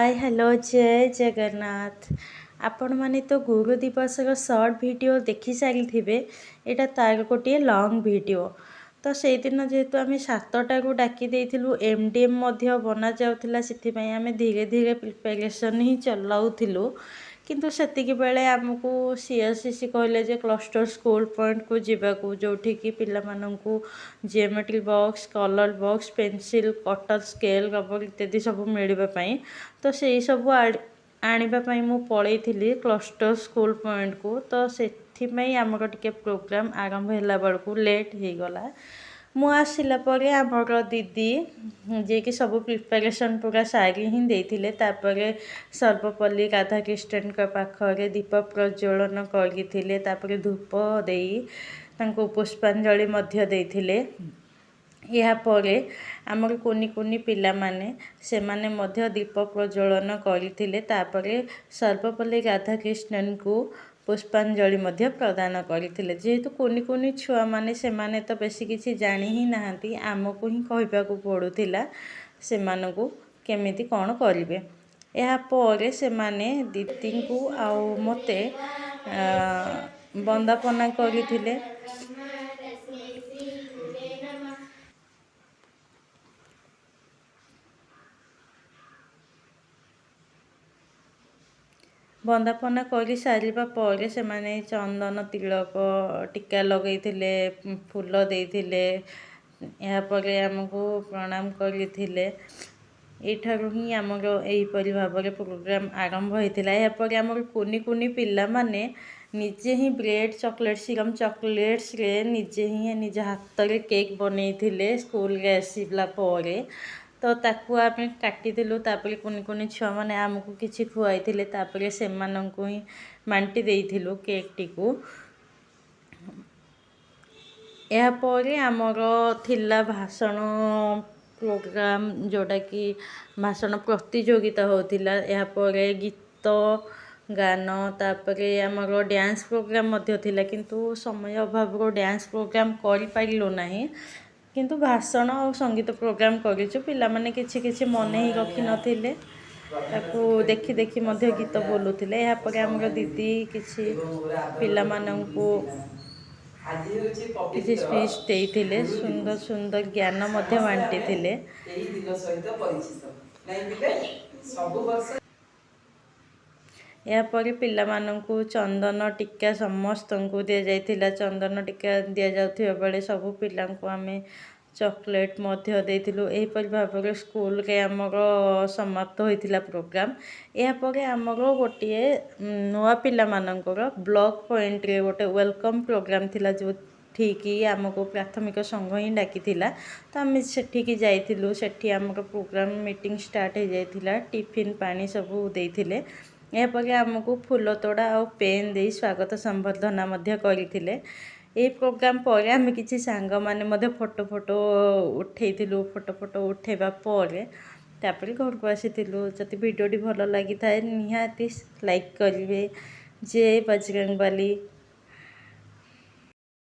Hi hello जय जगन्नाथ। आपण माने तो गुरु दिवस सर्ट वीडियो देखि सारी थे। यहाँ तार गोटे लंग वीडियो तो से दिन जेहेतु आम 7टा को डाकी देइथिलु एमडीएम बना जाउथिला से आम धीरे धीरे प्रिपेरेसन ही चलाउथिलु किंतु सेतिकी बेले आमको सीएससी कहले जे क्लस्टर स्कूल पॉइंट को जीवाकू जोठी की पिला माननकू geometry box colour box pencil cutter scale rubber इत्यादि सब मिलवा पाई तो से सब आनिबा मु पलैथिली क्लस्टर स्कूल पॉइंट को तो से आमर टिके प्रोग्राम आरंभ होला बेलू लेट हो गला। मु आसिला परे आमर दीदी जे कि सब प्रिपेरेसन पूरा सारी ही देथिले तापरे सर्वपल्ली राधाकृष्णन पाखरे दीप प्रज्वलन करथिले तापरे धूप देई तांको पुष्पांजलि मध्य देथिले। या परे आमर कुनी कुनी पिला माने से माने मध्य दीप प्रज्वलन करथिले तापरे सर्वपल्ली राधाकृष्णन को पुष्पांजलि मध्य प्रदान करथिले। जेहेतु कुनी कुनी छुआ माने से माने तो बेसी किछि जानि ही नाहंती आमको ही कहबाकू पड़ुथिला से मानकू केमिति कोन करिवे। या परे से माने दीदी को आउ मते वंदापना करथिले। वंदापना कर सारिबा परे से माने चंदन तिलक टीका लगैथिले फूल देइथिले या परे हमको प्रणाम करथिले। एठारु ही आमर एहीपरि भाବରେ प्रोग्राम आरंभ होइथिला। या परे आमर कुनी कुनी पिला माने निजे ही ब्रेड चॉकलेट सीरम चॉकलेट्स रे निजे ही निज हाथ रे केक बनैथिले स्कूल रे आसिला परे तो ताकू आम काटिदेलु तापर कुनी कुनी छुआ मैंने आमको किसी खुआई तापर से ही बांटी देइथिलु केक टीकू। यापर आमर थिला भाषण प्रोग्राम जोटा कि भाषण प्रतियोगिता होतिला। यापर गीत गान तापरे आमर डांस प्रोग्राम मध्य थिला किंतु समय अभाव डांस प्रोग्राम करि पारिलु नाही किंतु भाषण और संगीत प्रोग्राम करिछु। पिला माने किछि किछि मन ही रखि नथिले ताकू देखि देखि मध्य गीत बोलुथिले। या परे हमर दीदी किछि पिला माननकू किछि स्पीच देइथिले सुंदर सुंदर ज्ञान मध्य बांटिथिले। यापर पिला माननकू चंदन टीका समस्त को दि जाइथिला। चंदन टीका दि जाउथिबा बेले सब पिला को आमे चॉकलेट मध्य देइथिलु। एहीपरि भाବରେ स्कूल रे आमर समाप्त होइथिला प्रोग्राम। यापर आमर गोटे नुआ पिला माननकर ब्लॉक पॉइंट रे गोटे वेलकम प्रोग्राम थिला जो ठीक आमको प्राथमिक संघ ही डाकी तो आम सेठिकी जाइथिलु। सेठी आमर प्रोग्राम मीटिंग स्टार्ट हो जाइथिला टिफिन पानी सब देइथिले। यापर आमको फूल तोड़ा और पेन दे स्वागत संबर्धना मध्य करथिले। ये प्रोग्राम पर आम किसी सांग माने फोटो फोटो उठेइथिलु। फोटो फोटो उठेबा परे तापर घर को आसीथिलु। जदि वीडियोटी भल लगी थाए निहाती लाइक करिवे। जय बजरंगबली।